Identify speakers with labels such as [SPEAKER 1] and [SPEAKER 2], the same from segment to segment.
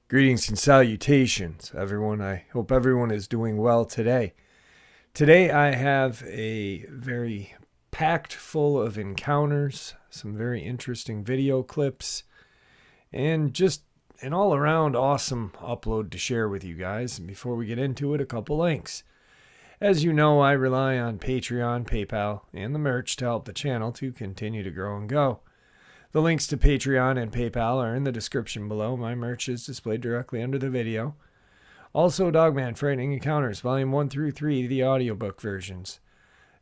[SPEAKER 1] Greetings and salutations, everyone. I hope everyone is doing well today. Today I have a very packed full of encounters, some very interesting video clips, and just an all-around awesome upload to share with you guys. And before we get into it, a couple links. As you know, I rely on Patreon, PayPal, and the merch to help the channel to continue to grow and go. The links to Patreon and PayPal are in the description below. My merch is displayed directly under the video. Also, Dogman Frightening Encounters, Volume 1 through 3, the audiobook versions.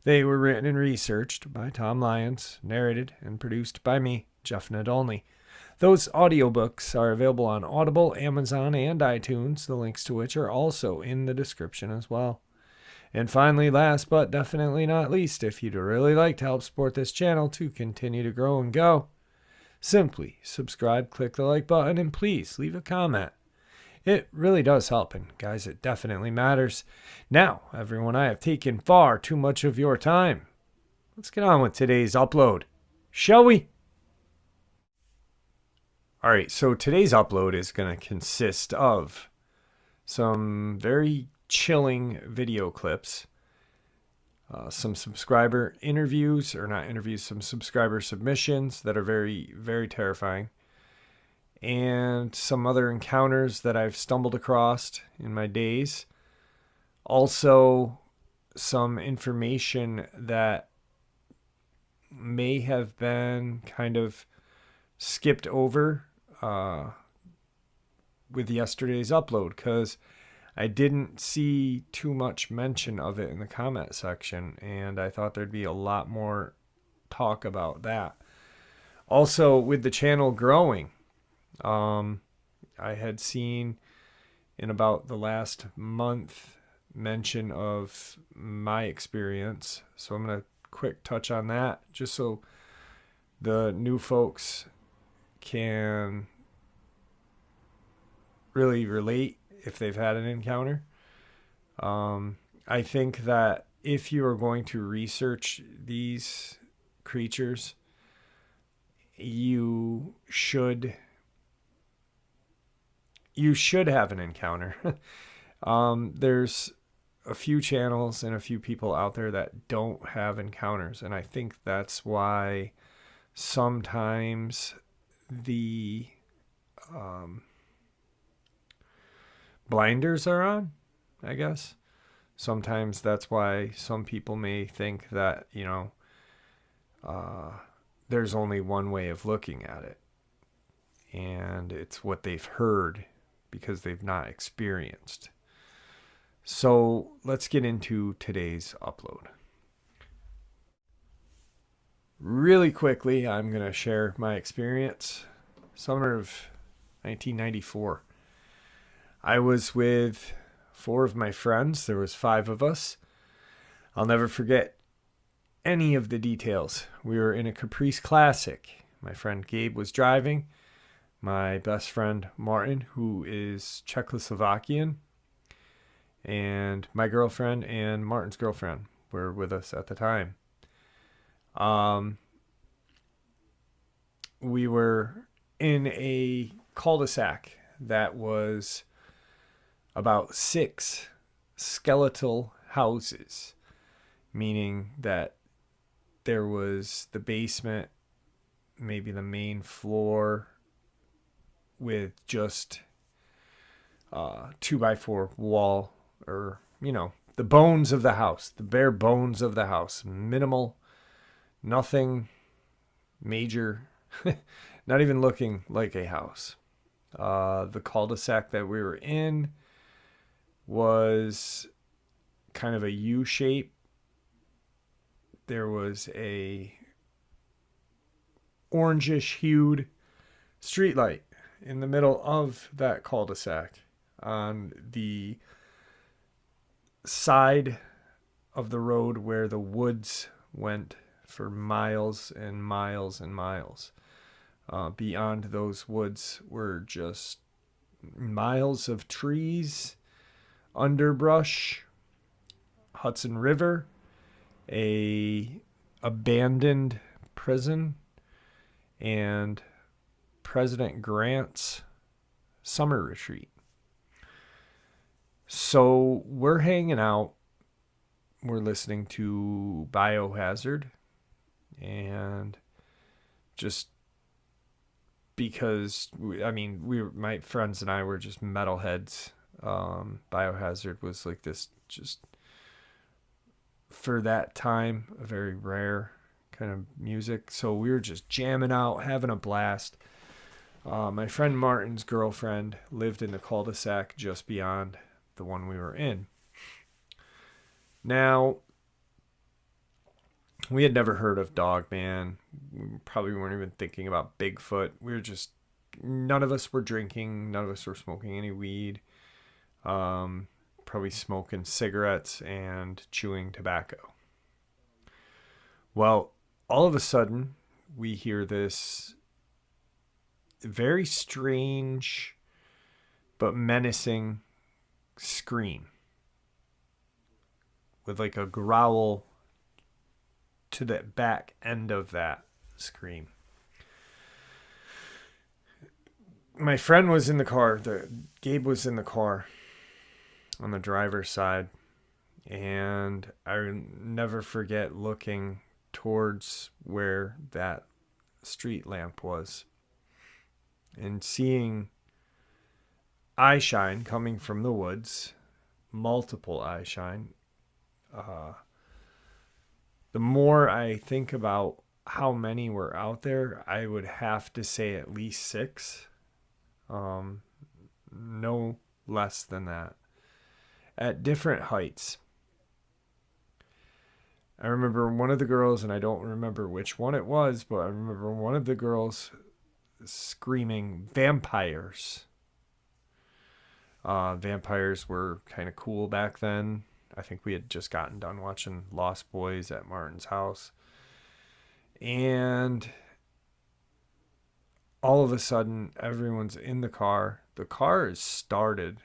[SPEAKER 1] They were written and researched by Tom Lyons, narrated and produced by me, Jeff Nadolny. Those audiobooks are available on Audible, Amazon, and iTunes, the links to which are also in the description as well. And finally, last but definitely not least, if you'd really like to help support this channel to continue to grow and go, simply subscribe, click the like button, and please leave a comment. It really does help, and guys, it definitely matters. Now, everyone, I have taken far too much of your time. Let's get on with today's upload, shall we? Alright, so today's upload is going to consist of some very chilling video clips, some subscriber interviews, or not interviews, some subscriber submissions that are very, very terrifying, and some other encounters that I've stumbled across in my days. Also, some information that may have been kind of skipped over with yesterday's upload, because I didn't see too much mention of it in the comment section, and I thought there'd be a lot more talk about that. Also, with the channel growing, I had seen in about the last month mention of my experience, so I'm going to quick touch on that just so the new folks can really relate if they've had an encounter. I think that if you are going to research these creatures, you should have an encounter. There's a few channels and a few people out there that don't have encounters, and I think that's why sometimes the blinders are on, I guess. Sometimes that's why some people may think that, there's only one way of looking at it, and it's what they've heard because they've not experienced. So let's get into today's upload. Really quickly, I'm going to share my experience. Summer of 1994. I was with 4 of my friends. There was 5 of us. I'll never forget any of the details. We were in a Caprice Classic. My friend Gabe was driving. My best friend Martin, who is Czechoslovakian, and my girlfriend and Martin's girlfriend were with us at the time. We were in a cul-de-sac that was about 6 skeletal houses, meaning that there was the basement, maybe the main floor, with just 2x4 wall, or the bones of the house, the bare bones of the house, minimal, nothing major, not even looking like a house. The cul-de-sac that we were in was kind of a U shape. There was a orangish hued streetlight in the middle of that cul-de-sac on the side of the road where the woods went for miles and miles and miles. Beyond those woods were just miles of trees, underbrush, Hudson River, a abandoned prison and President Grant's summer retreat. So we're hanging out. We're listening to Biohazard, and just because my friends and I were just metalheads. Biohazard was like this, just for that time, a very rare kind of music. So we were just jamming out, having a blast. My friend Martin's girlfriend lived in the cul-de-sac just beyond the one we were in. Now, we had never heard of Dogman. We probably weren't even thinking about Bigfoot. None of us were drinking. None of us were smoking any weed. Probably smoking cigarettes and chewing tobacco. Well, all of a sudden, we hear this very strange but menacing scream with like a growl to the back end of that scream. My friend was in the car. Gabe was in the car on the driver's side, and I never forget looking towards where that street lamp was and seeing eye shine coming from the woods, multiple eye shine. The more I think about how many were out there, I would have to say at least 6. No less than that. At different heights. I remember one of the girls, and I don't remember which one it was, but I remember one of the girls screaming, "Vampires." Vampires were kind of cool back then. I think we had just gotten done watching Lost Boys at Martin's house. And all of a sudden, everyone's in the car. The car is started.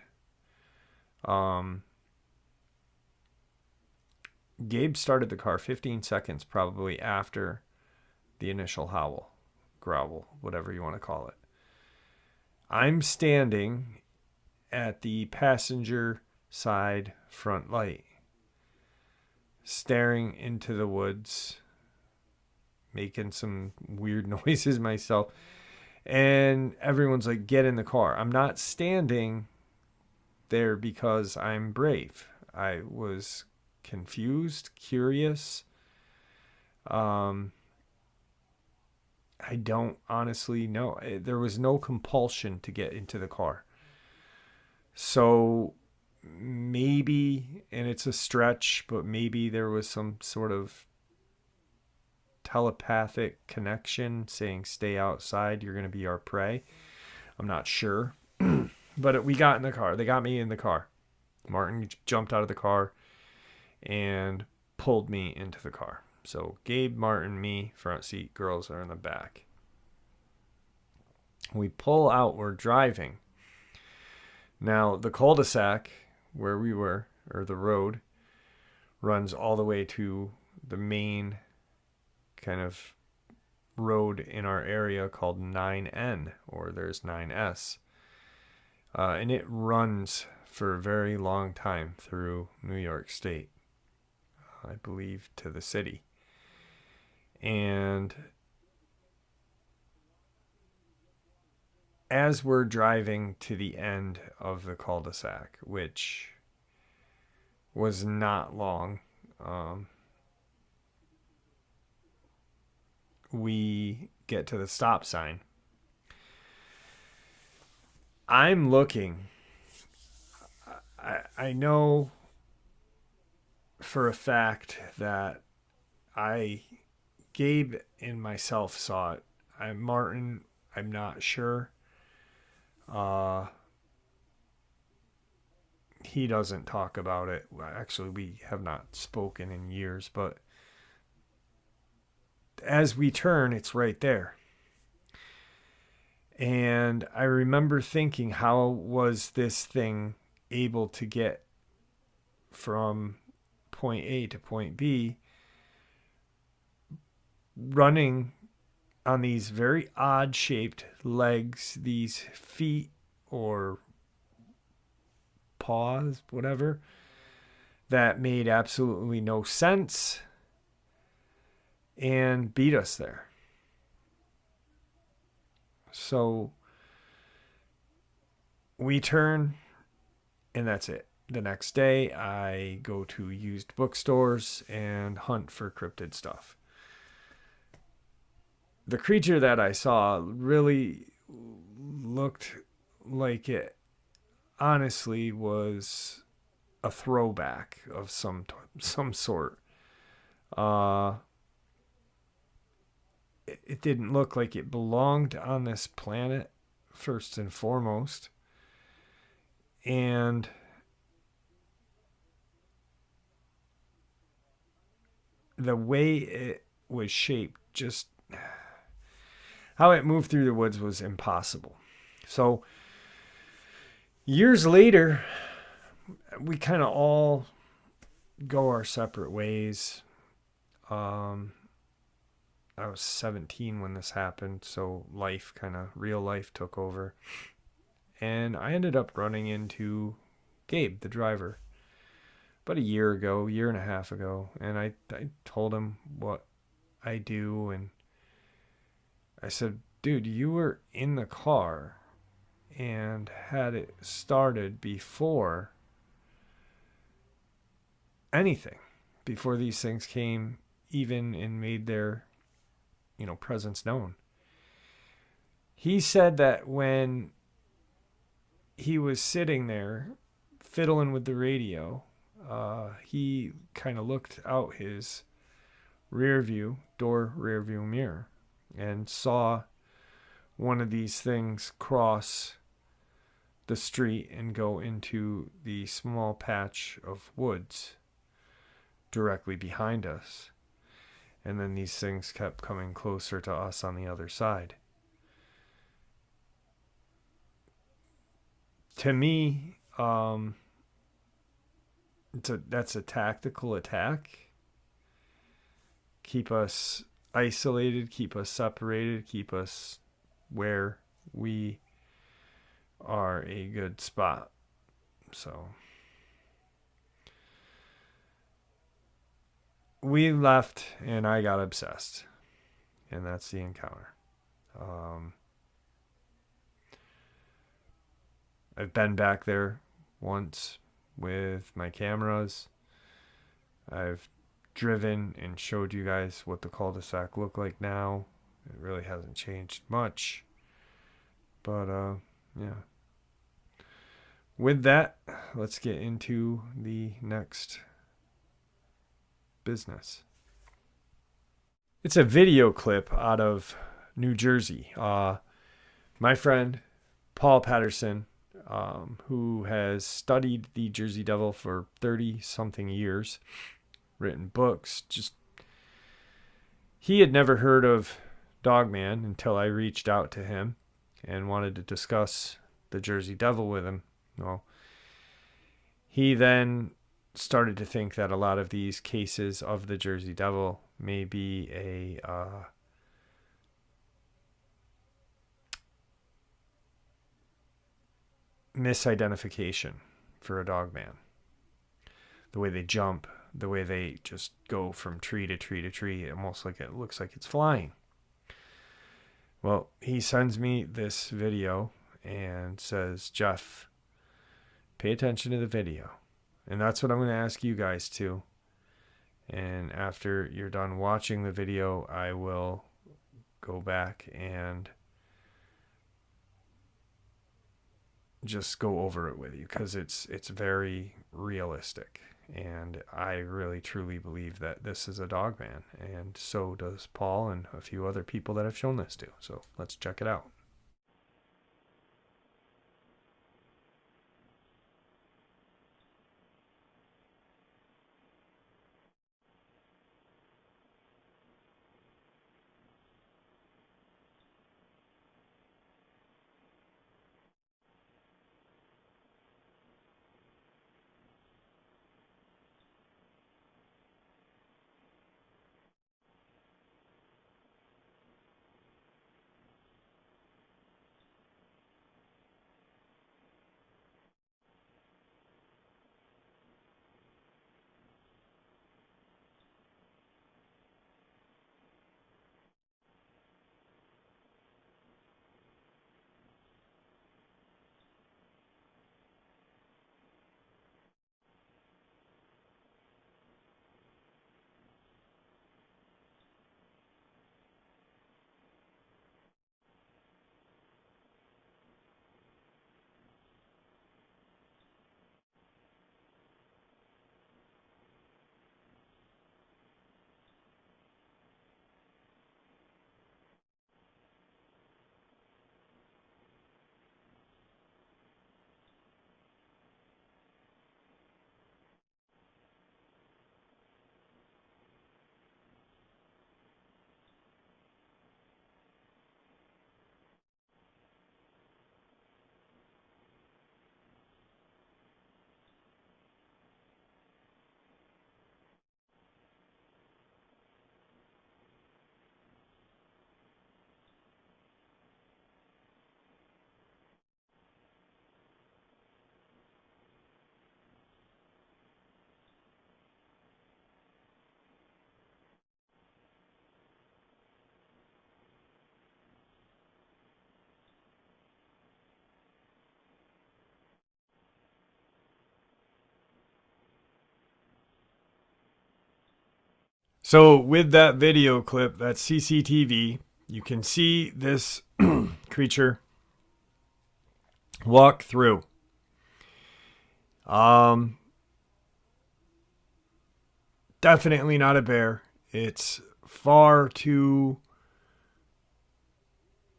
[SPEAKER 1] Gabe started the car 15 seconds probably after the initial howl, growl, whatever you want to call it. I'm standing at the passenger side front light, staring into the woods, making some weird noises myself. And everyone's like, "Get in the car." I'm not standing there because I'm brave. I was confused, curious. I don't honestly know. There was no compulsion to get into the car. So maybe, and it's a stretch, but maybe there was some sort of telepathic connection saying, "Stay outside, you're going to be our prey." I'm not sure. But we got in the car. They got me in the car. Martin jumped out of the car and pulled me into the car. So Gabe, Martin, me, front seat, girls are in the back. We pull out, we're driving. Now, the cul-de-sac where we were, or the road, runs all the way to the main kind of road in our area called 9N, or there's 9S. And it runs for a very long time through New York State, I believe, to the city. And as we're driving to the end of the cul-de-sac, which was not long, we get to the stop sign. I'm looking. I know for a fact that Gabe and myself saw it. Martin, I'm not sure. He doesn't talk about it. Actually, we have not spoken in years, but as we turn, it's right there. And I remember thinking, how was this thing able to get from point A to point B running on these very odd shaped legs, these feet or paws, whatever, that made absolutely no sense, and beat us there. So we turn, and that's it. The next day, I go to used bookstores and hunt for cryptid stuff. The creature that I saw really looked like it honestly was a throwback of some sort. It didn't look like it belonged on this planet, first and foremost. And the way it was shaped, just how it moved through the woods, was impossible. So years later, we kind of all go our separate ways. I was 17 when this happened, so real life took over. And I ended up running into Gabe, the driver, about a year and a half ago. And I told him what I do. And I said, dude, you were in the car and had it started before anything, before these things came even and made their presence known. He said that when he was sitting there fiddling with the radio, he kind of looked out his rear view mirror and saw one of these things cross the street and go into the small patch of woods directly behind us. And then these things kept coming closer to us on the other side. To me, that's a tactical attack. Keep us isolated, keep us separated, keep us where we are a good spot. So we left and I got obsessed. And that's the encounter. I've been back there once with my cameras. I've driven and showed you guys what the cul-de-sac look like now. It really hasn't changed much. But yeah. With that, let's get into the next business. It's a video clip out of New Jersey. My friend Paul Patterson, who has studied the Jersey Devil for 30-something years, written books. He had never heard of Dogman until I reached out to him and wanted to discuss the Jersey Devil with him. Well, he then started to think that a lot of these cases of the Jersey Devil may be a misidentification for a dogman. The way they jump, the way they just go from tree to tree to tree, almost like it looks like it's flying. Well, he sends me this video and says, Jeff, pay attention to the video. And that's what I'm going to ask you guys to. And after you're done watching the video, I will go back and just go over it with you, because it's very realistic. And I really truly believe that this is a dogman. And so does Paul and a few other people that I've shown this to. So let's check it out. So with that video clip, that CCTV, you can see this creature walk through. Definitely not a bear. It's far too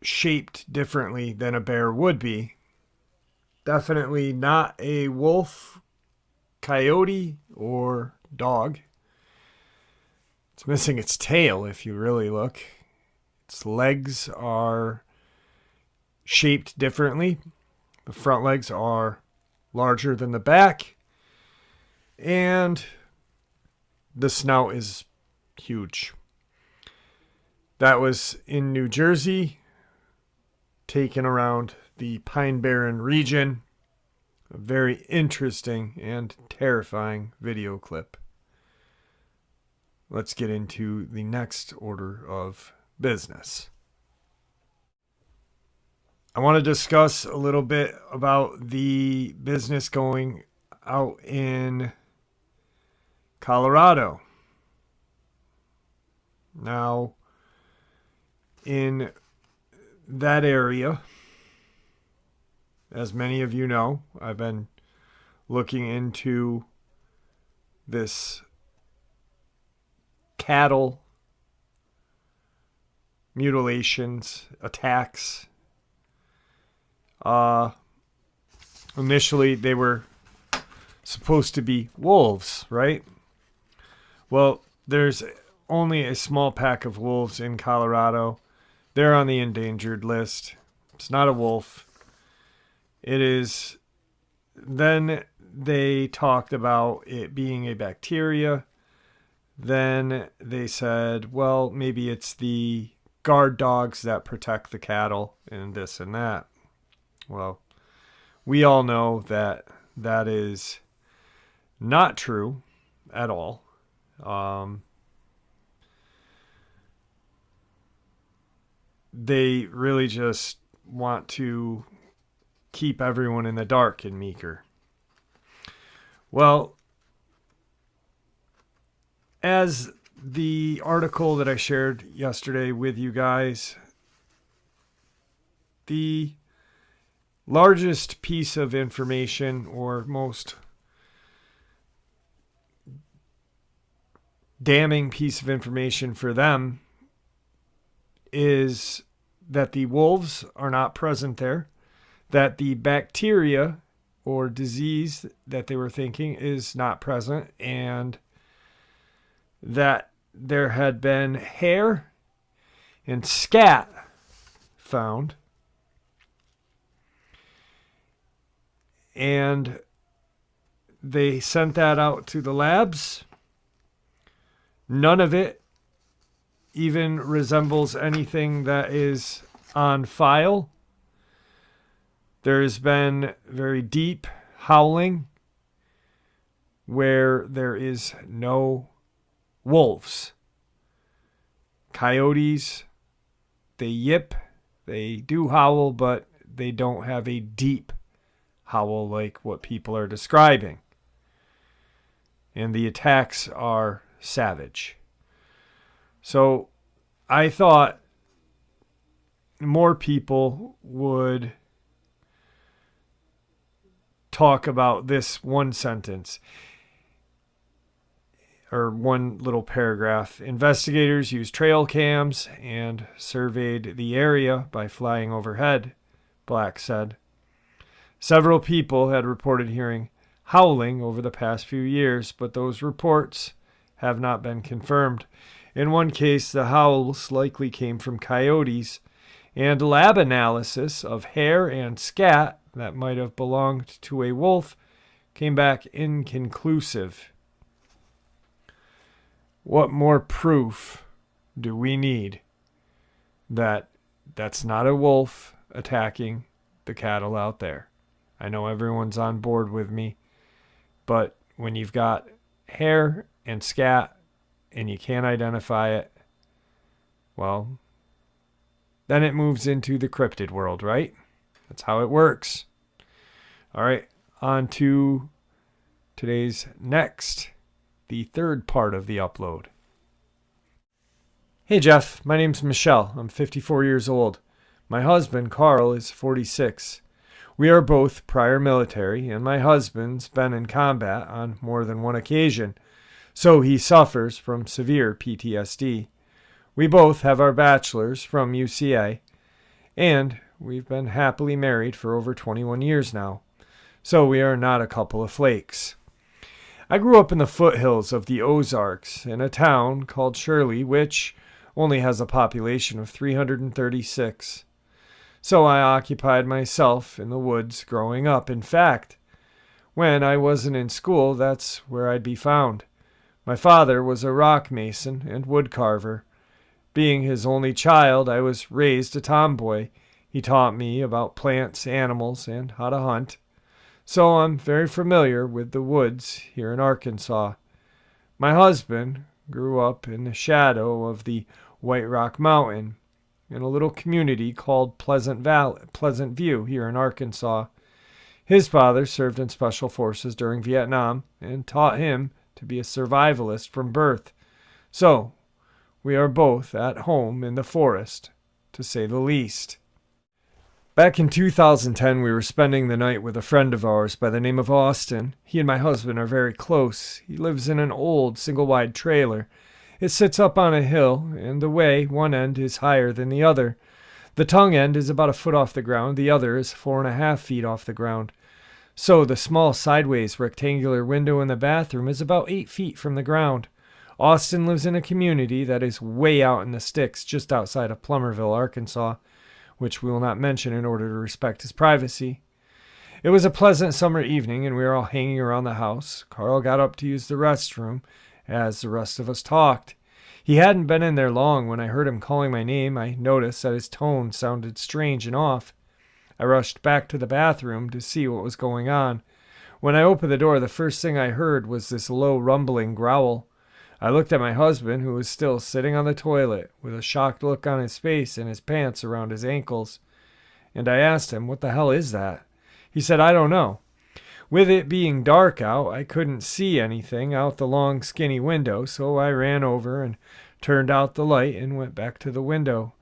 [SPEAKER 1] shaped differently than a bear would be. Definitely not a wolf, coyote, or dog. It's missing its tail if you really look. Its legs are shaped differently. The front legs are larger than the back. And the snout is huge. That was in New Jersey, taken around the Pine Barren region. A very interesting and terrifying video clip. Let's get into the next order of business. I want to discuss a little bit about the business going out in Colorado. Now, in that area, as many of you know, I've been looking into this cattle mutilations, attacks. Initially, they were supposed to be wolves, right? Well, there's only a small pack of wolves in Colorado. They're on the endangered list. It's not a wolf. It is. Then they talked about it being a bacteria. Then they said, well, maybe it's the guard dogs that protect the cattle and this and that. Well, we all know that that is not true at all. They really just want to keep everyone in the dark in Meeker. Well, as the article that I shared yesterday with you guys, the largest piece of information, or most damning piece of information for them, is that the wolves are not present there, that the bacteria or disease that they were thinking is not present, and that there had been hair and scat found. And they sent that out to the labs. None of it even resembles anything that is on file. There's been very deep howling where there is no wolves. Coyotes, they yip, they do howl, but they don't have a deep howl like what people are describing. And the attacks are savage. So I thought more people would talk about this one sentence, or one little paragraph. Investigators used trail cams and surveyed the area by flying overhead, Black said. Several people had reported hearing howling over the past few years, but those reports have not been confirmed. In one case, the howls likely came from coyotes, and lab analysis of hair and scat that might have belonged to a wolf came back inconclusive. What more proof do we need that that's not a wolf attacking the cattle out there? I know everyone's on board with me, but when you've got hair and scat and you can't identify it, well, then it moves into the cryptid world, right? That's how it works. All right, on to today's next, the third part of the upload. Hey Jeff, my name's Michelle. I'm 54 years old. My husband, Carl, is 46. We are both prior military, and my husband's been in combat on more than one occasion, so he suffers from severe PTSD. We both have our bachelors from UCA, and we've been happily married for over 21 years now, so we are not a couple of flakes. I grew up in the foothills of the Ozarks in a town called Shirley, which only has a population of 336. So I occupied myself in the woods growing up. In fact, when I wasn't in school, that's where I'd be found. My father was a rock mason and wood carver. Being his only child, I was raised a tomboy. He taught me about plants, animals, and how to hunt. So I'm very familiar with the woods here in Arkansas. My husband grew up in the shadow of the White Rock Mountain in a little community called Pleasant View here in Arkansas. His father served in Special Forces during Vietnam and taught him to be a survivalist from birth. So we are both at home in the forest, to say the least. Back in 2010, we were spending the night with a friend of ours by the name of Austin. He and my husband are very close. He lives in an old single-wide trailer. It sits up on a hill, and the way, one end is higher than the other. The tongue end is about a foot off the ground, the other is 4.5 feet off the ground. So the small sideways rectangular window in the bathroom is about 8 feet from the ground. Austin lives in a community that is way out in the sticks just outside of Plummerville, Arkansas, which we will not mention in order to respect his privacy. It was a pleasant summer evening, and we were all hanging around the house. Carl got up to use the restroom as the rest of us talked. He hadn't been in there long when I heard him calling my name. I noticed that his tone sounded strange and off. I rushed back to the bathroom to see what was going on. When I opened the door, the first thing I heard was this low rumbling growl. I looked at my husband, who was still sitting on the toilet with a shocked look on his face and his pants around his ankles, and I asked him, "What the hell is that?" He said, "I don't know." With it being dark out, I couldn't see anything out the long, skinny window, so I ran over and turned out the light and went back to the window.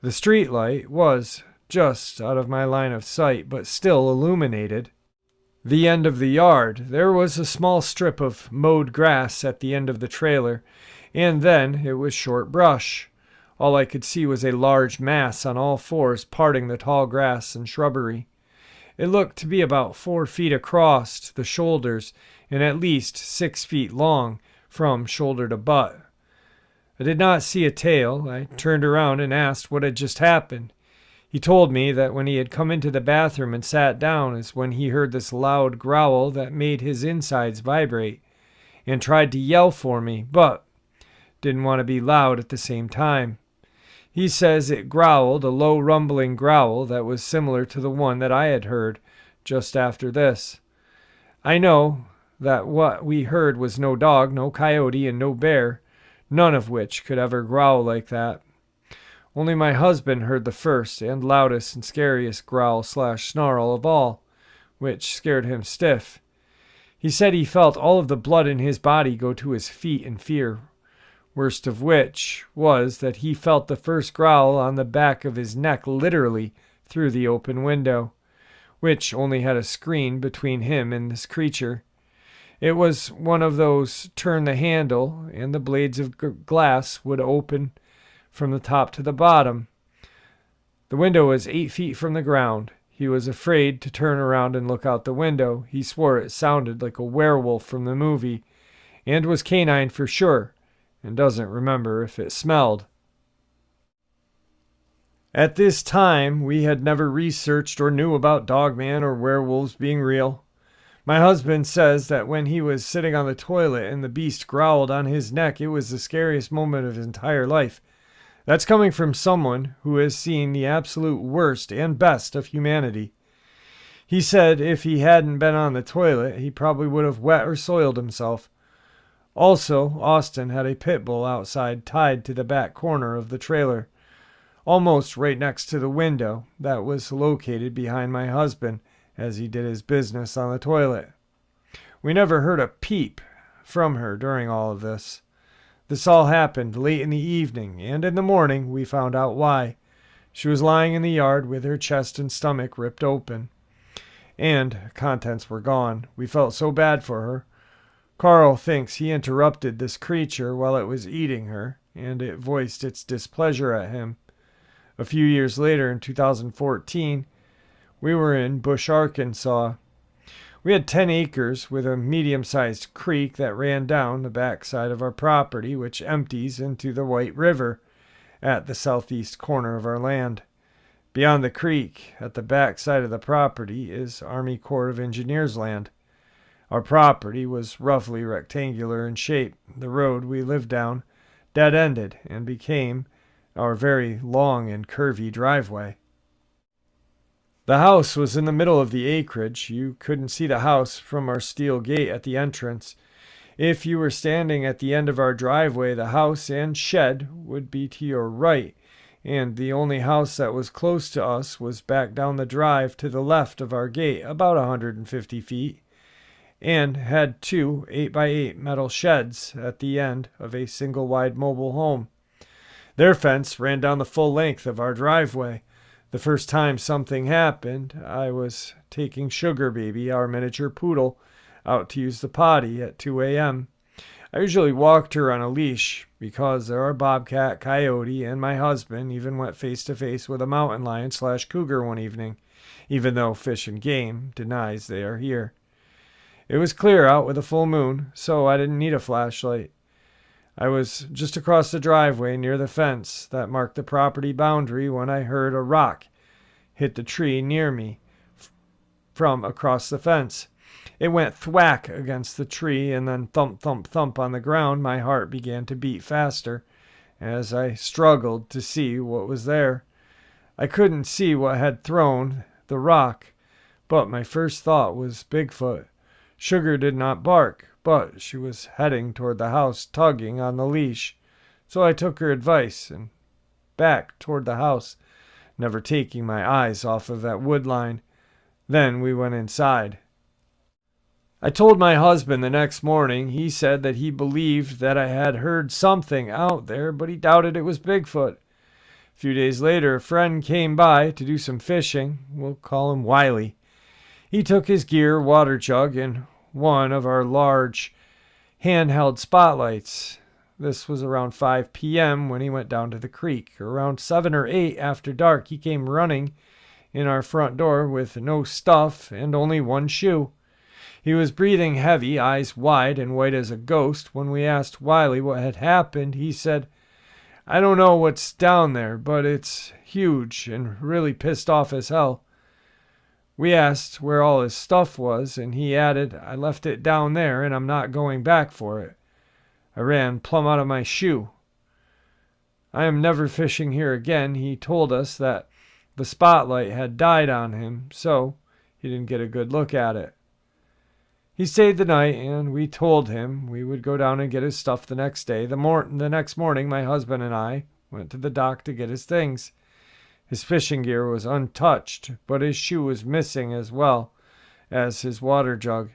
[SPEAKER 1] The street light was just out of my line of sight, but still illuminated the end of the yard. There was a small strip of mowed grass at the end of the trailer, and then it was short brush. All I could see was a large mass on all fours parting the tall grass and shrubbery. It looked to be about 4 feet across the shoulders and at least 6 feet long from shoulder to butt. I did not see a tail. I turned around and asked what had just happened. He told me that when he had come into the bathroom and sat down is when he heard this loud growl that made his insides vibrate, and tried to yell for me, but didn't want to be loud at the same time. He says it growled, a low rumbling growl that was similar to the one that I had heard just after this. I know that what we heard was no dog, no coyote, and no bear, none of which could ever growl like that. Only my husband heard the first and loudest and scariest growl/snarl of all, which scared him stiff. He said he felt all of the blood in his body go to his feet in fear. Worst of which was that he felt the first growl on the back of his neck literally through the open window, which only had a screen between him and this creature. It was one of those turn the handle and the blades of glass would open from the top to the bottom. The window was 8 feet from the ground. He was afraid to turn around and look out the window. He swore it sounded like a werewolf from the movie, and was canine for sure, and doesn't remember if it smelled. At this time, we had never researched or knew about Dogman or werewolves being real. My husband says that when he was sitting on the toilet and the beast growled on his neck, it was the scariest moment of his entire life. That's coming from someone who has seen the absolute worst and best of humanity. He said if he hadn't been on the toilet, he probably would have wet or soiled himself. Also, Austin had a Pitbull outside tied to the back corner of the trailer, almost right next to the window that was located behind my husband as he did his business on the toilet. We never heard a peep from her during all of this. This all happened late in the evening, and in the morning we found out why. She was lying in the yard with her chest and stomach ripped open, and contents were gone. We felt so bad for her. Carl thinks he interrupted this creature while it was eating her, and it voiced its displeasure at him. A few years later, in 2014, we were in Bush, Arkansas. We had 10 acres with a medium-sized creek that ran down the backside of our property, which empties into the White River at the southeast corner of our land. Beyond the creek, at the backside of the property, is Army Corps of Engineers land. Our property was roughly rectangular in shape. The road we lived down dead-ended and became our very long and curvy driveway. The house was in the middle of the acreage. You couldn't see the house from our steel gate at the entrance. If you were standing at the end of our driveway, the house and shed would be to your right, and the only house that was close to us was back down the drive to the left of our gate, about 150 feet, and had 2 8x8 metal sheds at the end of a single-wide mobile home. Their fence ran down the full length of our driveway. The first time something happened, I was taking Sugar Baby, our miniature poodle, out to use the potty at 2 a.m. I usually walked her on a leash because there are bobcat, coyote, and my husband even went face-to-face with a mountain lion/cougar one evening, even though Fish and Game denies they are here. It was clear out with a full moon, so I didn't need a flashlight. I was just across the driveway near the fence that marked the property boundary when I heard a rock hit the tree near me from across the fence. It went thwack against the tree and then thump, thump, thump on the ground. My heart began to beat faster as I struggled to see what was there. I couldn't see what had thrown the rock, but my first thought was Bigfoot. Sugar did not bark, but she was heading toward the house, tugging on the leash. So I took her advice and back toward the house, never taking my eyes off of that wood line. Then we went inside. I told my husband the next morning. He said that he believed that I had heard something out there, but he doubted it was Bigfoot. A few days later, a friend came by to do some fishing. We'll call him Wiley. He took his gear, water jug, and one of our large handheld spotlights. This was around 5 p.m. when he went down to the creek. Around 7 or 8 after dark, he came running in our front door with no stuff and only one shoe. He was breathing heavy, eyes wide and white as a ghost. When we asked Wiley what had happened, he said, "I don't know what's down there, but it's huge and really pissed off as hell." We asked where all his stuff was, and he added, "I left it down there, and I'm not going back for it." I ran plumb out of my shoe. "I am never fishing here again." He told us that the spotlight had died on him, so he didn't get a good look at it. He stayed the night, and we told him we would go down and get his stuff the next day. The next morning, my husband and I went to the dock to get his things. His fishing gear was untouched, but his shoe was missing as well as his water jug.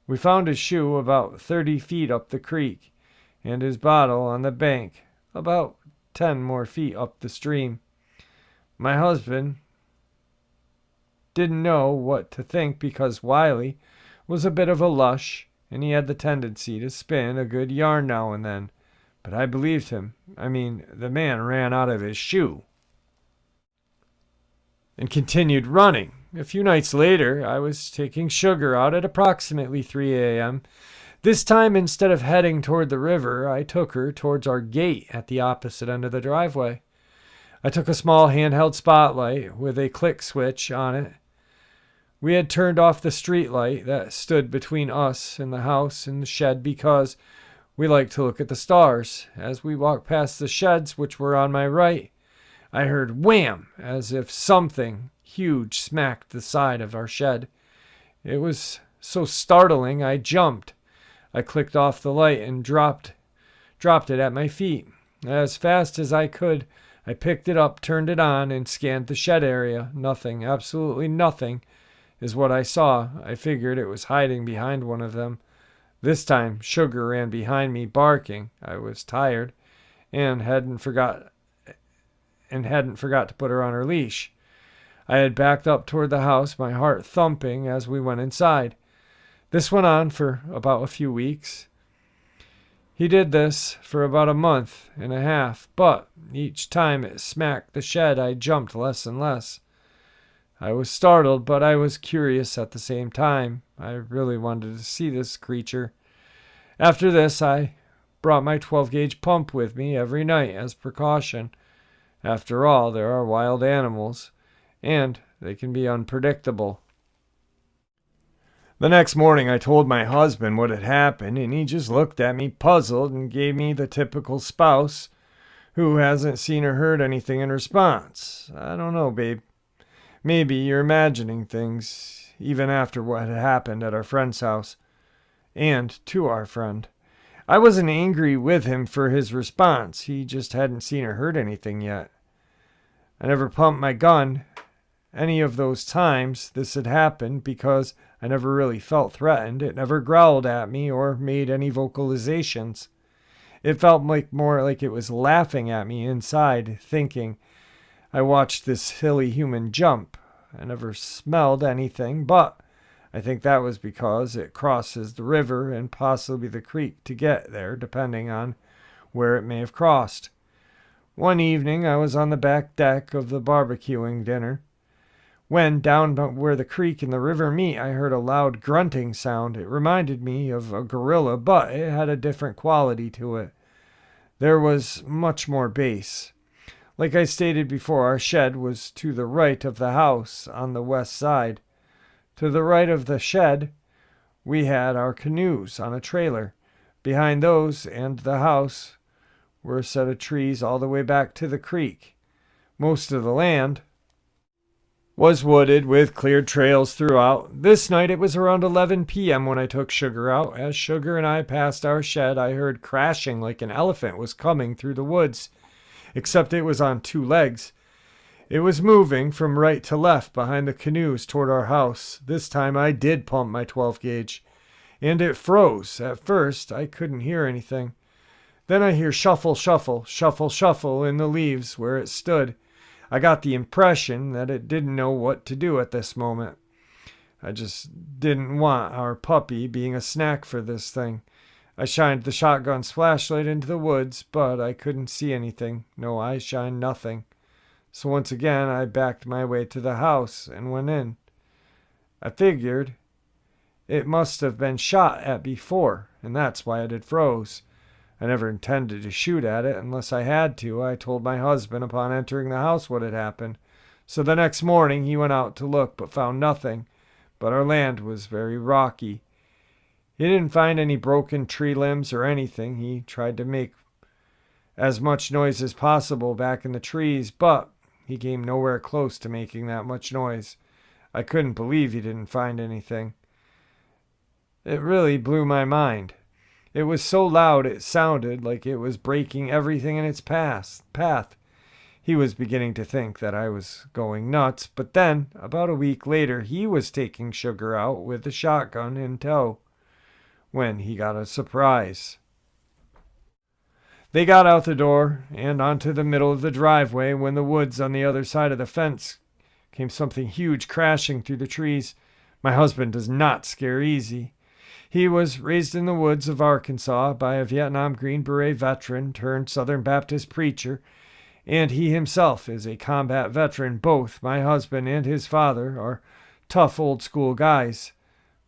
[SPEAKER 1] We found his shoe about 30 feet up the creek, and his bottle on the bank about 10 more feet up the stream. My husband didn't know what to think because Wiley was a bit of a lush, and he had the tendency to spin a good yarn now and then. But I believed him. I mean, the man ran out of his shoe and continued running. A few nights later, I was taking Sugar out at approximately 3 a.m. This time, instead of heading toward the river, I took her towards our gate at the opposite end of the driveway. I took a small handheld spotlight with a click switch on it. We had turned off the street light that stood between us and the house and the shed because we liked to look at the stars. As we walked past the sheds, which were on my right, I heard wham, as if something huge smacked the side of our shed. It was so startling, I jumped. I clicked off the light and dropped it at my feet. As fast as I could, I picked it up, turned it on, and scanned the shed area. Nothing, absolutely nothing, is what I saw. I figured it was hiding behind one of them This time, Sugar ran behind me barking. I was tired and hadn't forgot to put her on her leash. I had backed up toward the house, my heart thumping as we went inside. This went on for about a few weeks. He did this for about a month and a half, but each time it smacked the shed, I jumped less and less. I was startled, but I was curious at the same time. I really wanted to see this creature. After this, I brought my 12-gauge pump with me every night as precaution. After all, there are wild animals, and they can be unpredictable. The next morning, I told my husband what had happened, and he just looked at me puzzled and gave me the typical spouse who hasn't seen or heard anything in response. I don't know, babe. Maybe you're imagining things, even after what had happened at our friend's house, and to our friend. I wasn't angry with him for his response. He just hadn't seen or heard anything yet. I never pumped my gun any of those times this had happened because I never really felt threatened. It never growled at me or made any vocalizations. It felt more like it was laughing at me inside, thinking I watched this silly human jump. I never smelled anything, but I think that was because it crosses the river and possibly the creek to get there, depending on where it may have crossed. One evening, I was on the back deck of the barbecuing dinner. When, down where the creek and the river meet, I heard a loud grunting sound. It reminded me of a gorilla, but it had a different quality to it. There was much more bass. Like I stated before, our shed was to the right of the house on the west side. To the right of the shed, we had our canoes on a trailer. Behind those and the house were a set of trees all the way back to the creek. Most of the land was wooded with cleared trails throughout. This night it was around 11 p.m. when I took Sugar out. As Sugar and I passed our shed, I heard crashing like an elephant was coming through the woods, except it was on two legs. It was moving from right to left behind the canoes toward our house. This time I did pump my 12-gauge, and it froze. At first, I couldn't hear anything. Then I hear shuffle, shuffle, shuffle, shuffle in the leaves where it stood. I got the impression that it didn't know what to do at this moment. I just didn't want our puppy being a snack for this thing. I shined the shotgun's flashlight into the woods, but I couldn't see anything. No, I shined nothing. So once again, I backed my way to the house and went in. I figured it must have been shot at before, and that's why it had froze. I never intended to shoot at it unless I had to. I told my husband upon entering the house what had happened. So the next morning he went out to look but found nothing. But our land was very rocky. He didn't find any broken tree limbs or anything. He tried to make as much noise as possible back in the trees, but he came nowhere close to making that much noise. I couldn't believe he didn't find anything. It really blew my mind. It was so loud it sounded like it was breaking everything in its path. He was beginning to think that I was going nuts, but then, about a week later, he was taking Sugar out with the shotgun in tow when he got a surprise. They got out the door and onto the middle of the driveway when the woods on the other side of the fence came something huge crashing through the trees. My husband does not scare easy. He was raised in the woods of Arkansas by a Vietnam Green Beret veteran turned Southern Baptist preacher, and he himself is a combat veteran. Both my husband and his father are tough old school guys.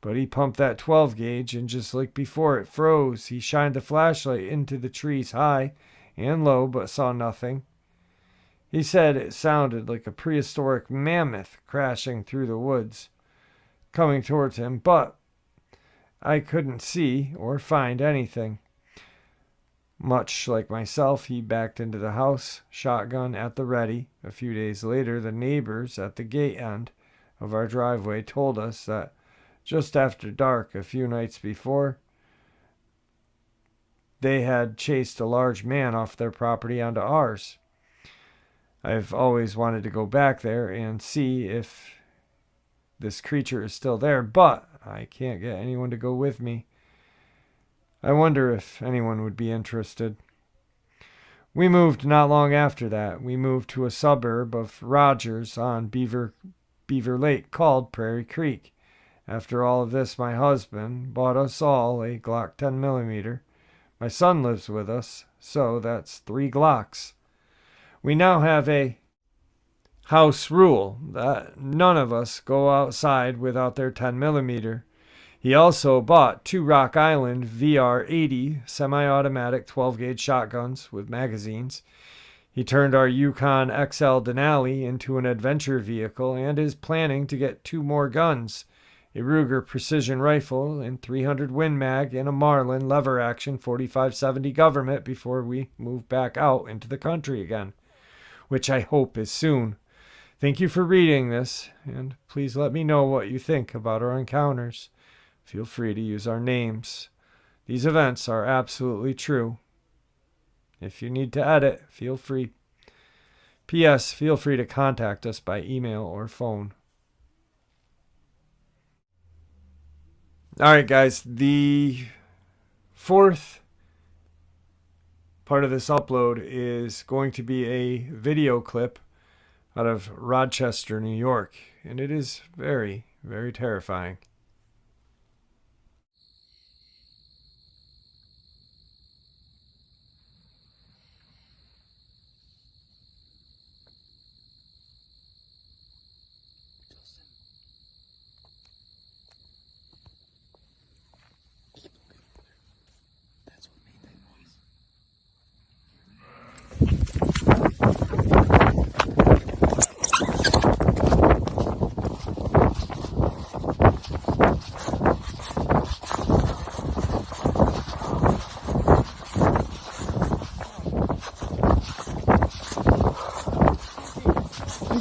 [SPEAKER 1] But he pumped that 12-gauge, and just like before it froze, he shined the flashlight into the trees high and low, but saw nothing. He said it sounded like a prehistoric mammoth crashing through the woods, coming towards him, but I couldn't see or find anything. Much like myself, he backed into the house, shotgun at the ready. A few days later, the neighbors at the gate end of our driveway told us that just after dark a few nights before, they had chased a large man off their property onto ours. I've always wanted to go back there and see if this creature is still there, but I can't get anyone to go with me. I wonder if anyone would be interested. We moved not long after that. We moved to a suburb of Rogers on Beaver Lake called Prairie Creek. After all of this, my husband bought us all a Glock 10mm. My son lives with us, so that's 3 Glocks. We now have a house rule that none of us go outside without their 10mm. He also bought 2 Rock Island VR-80 semi-automatic 12-gauge shotguns with magazines. He turned our Yukon XL Denali into an adventure vehicle and is planning to get 2 more guns, a Ruger precision rifle and 300 Win Mag and a Marlin lever-action 4570 Government before we move back out into the country again, which I hope is soon. Thank you for reading this, and please let me know what you think about our encounters. Feel free to use our names. These events are absolutely true. If you need to edit, feel free. P.S. Feel free to contact us by email or phone. Alright guys, the 4th part of this upload is going to be a video clip out of Rochester, New York, and it is very, very terrifying.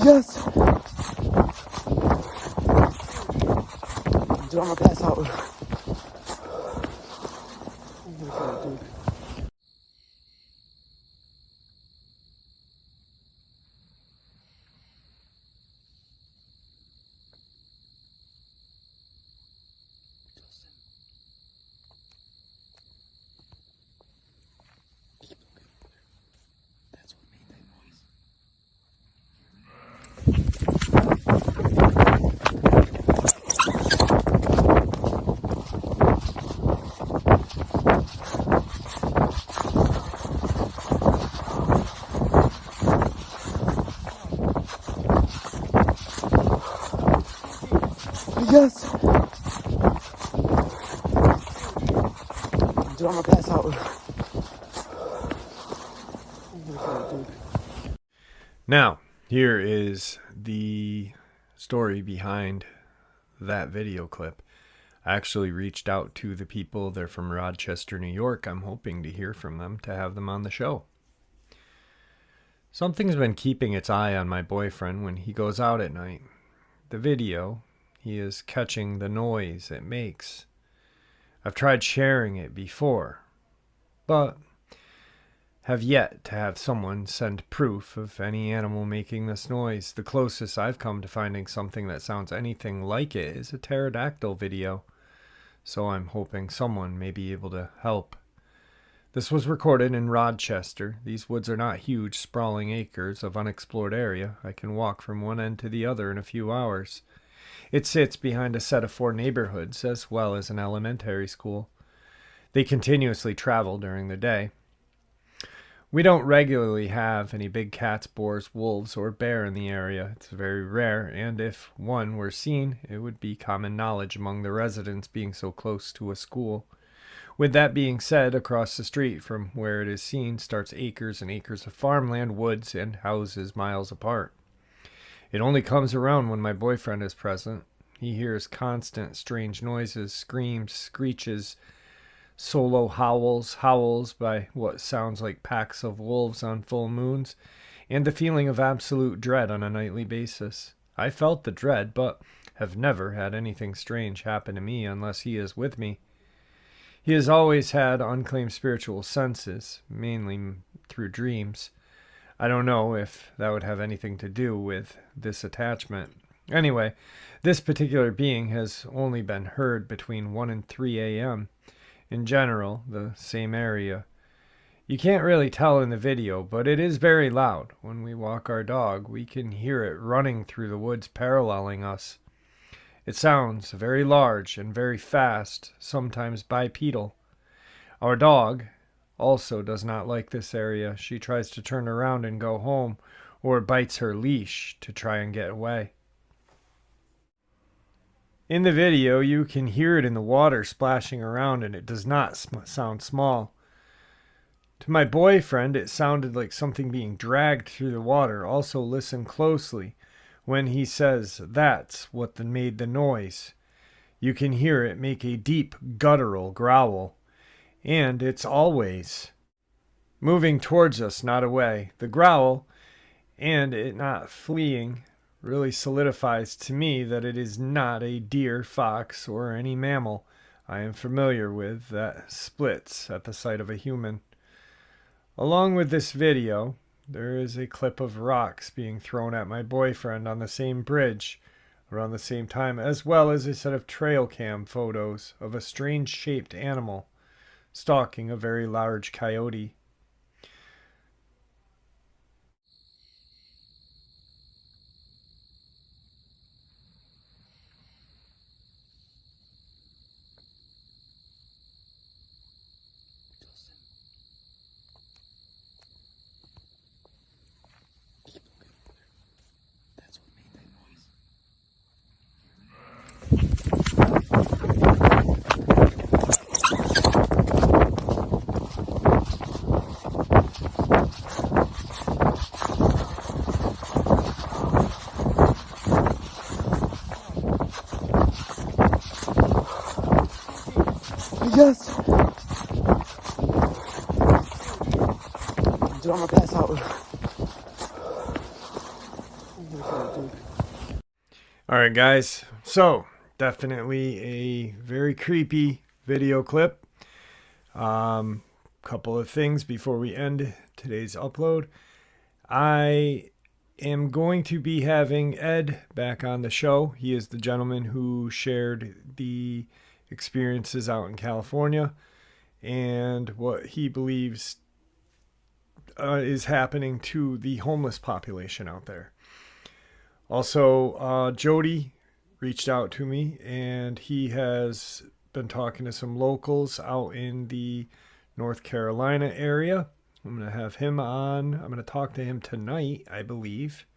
[SPEAKER 2] Yes. Dude, I'm gonna pass out. Oh my God, dude. Yes. Dude, I'm gonna pass out. Oh my God, dude.
[SPEAKER 1] Now, here is the story behind that video clip. I actually reached out to the people. They're from Rochester, New York. I'm hoping to hear from them to have them on the show. Something's been keeping its eye on my boyfriend when he goes out at night. The video, he is catching the noise it makes. I've tried sharing it before, but have yet to have someone send proof of any animal making this noise. The closest I've come to finding something that sounds anything like it is a pterodactyl video, so I'm hoping someone may be able to help. This was recorded in Rochester. These woods are not huge, sprawling acres of unexplored area. I can walk from one end to the other in a few hours. It sits behind a set of 4 neighborhoods as well as an elementary school. They continuously travel during the day. We don't regularly have any big cats, boars, wolves, or bear in the area. It's very rare, and if one were seen, it would be common knowledge among the residents being so close to a school. With that being said, across the street from where it is seen starts acres and acres of farmland, woods, and houses miles apart. It only comes around when my boyfriend is present. He hears constant strange noises, screams, screeches, solo howls by what sounds like packs of wolves on full moons, and the feeling of absolute dread on a nightly basis. I felt the dread, but have never had anything strange happen to me unless he is with me. He has always had unclaimed spiritual senses, mainly through dreams. I don't know if that would have anything to do with this attachment. Anyway, this particular being has only been heard between 1 and 3 a.m., in general, the same area. You can't really tell in the video, but it is very loud. When we walk our dog, we can hear it running through the woods paralleling us. It sounds very large and very fast, sometimes bipedal. Our dog also does not like this area. She tries to turn around and go home, or bites her leash to try and get away. In the video, you can hear it in the water splashing around, and it does not sound small. To my boyfriend, it sounded like something being dragged through the water. Also, listen closely when he says that's what made the noise. You can hear it make a deep, guttural growl, and it's always moving towards us, not away. The growl and it not fleeing really solidifies to me that it is not a deer, fox, or any mammal I am familiar with that splits at the sight of a human. Along with this video, there is a clip of rocks being thrown at my boyfriend on the same bridge around the same time, as well as a set of trail cam photos of a strange shaped animal stalking a very large coyote.
[SPEAKER 2] Yes! Dude, I'm gonna pass out. Oh my god, dude.
[SPEAKER 1] Alright guys, so definitely a very creepy video clip. Couple of things before we end today's upload. I am going to be having Ed back on the show. He is the gentleman who shared the experiences out in California and what he believes is happening to the homeless population out there. Also, Jody reached out to me, and he has been talking to some locals out in the North Carolina area. I'm going to have him on. I'm going to talk to him tonight, I believe.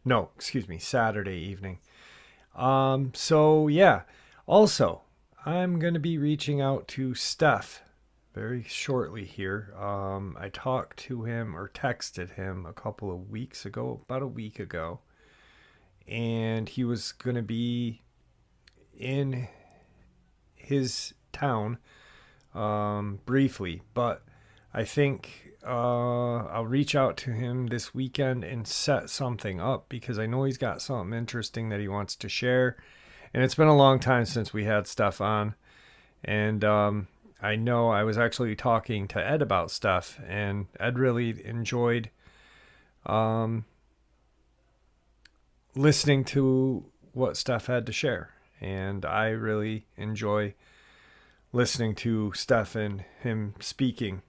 [SPEAKER 1] No, excuse me, Saturday evening. So, yeah. Also, I'm going to be reaching out to Steph very shortly here. I talked to him or texted him a couple of weeks ago, about a week ago. And he was going to be in his town briefly. But I think I'll reach out to him this weekend and set something up because I know he's got something interesting that he wants to share. And it's been a long time since we had stuff on. And I know I was actually talking to Ed about stuff. And Ed really enjoyed listening to what Steph had to share. And I really enjoy listening to Steph and him speaking.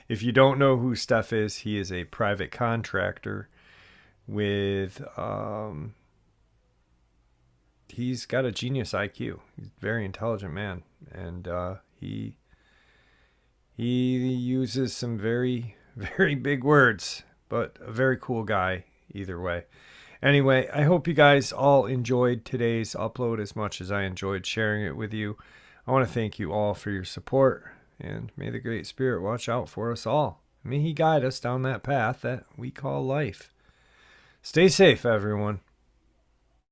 [SPEAKER 1] If you don't know who Steph is, he is a private contractor with, he's got a genius IQ. He's a very intelligent man. And he uses some very, very big words, but a very cool guy either way. Anyway, I hope you guys all enjoyed today's upload as much as I enjoyed sharing it with you. I want to thank you all for your support, and may the Great Spirit watch out for us all. May He guide us down that path that we call life. Stay safe, everyone.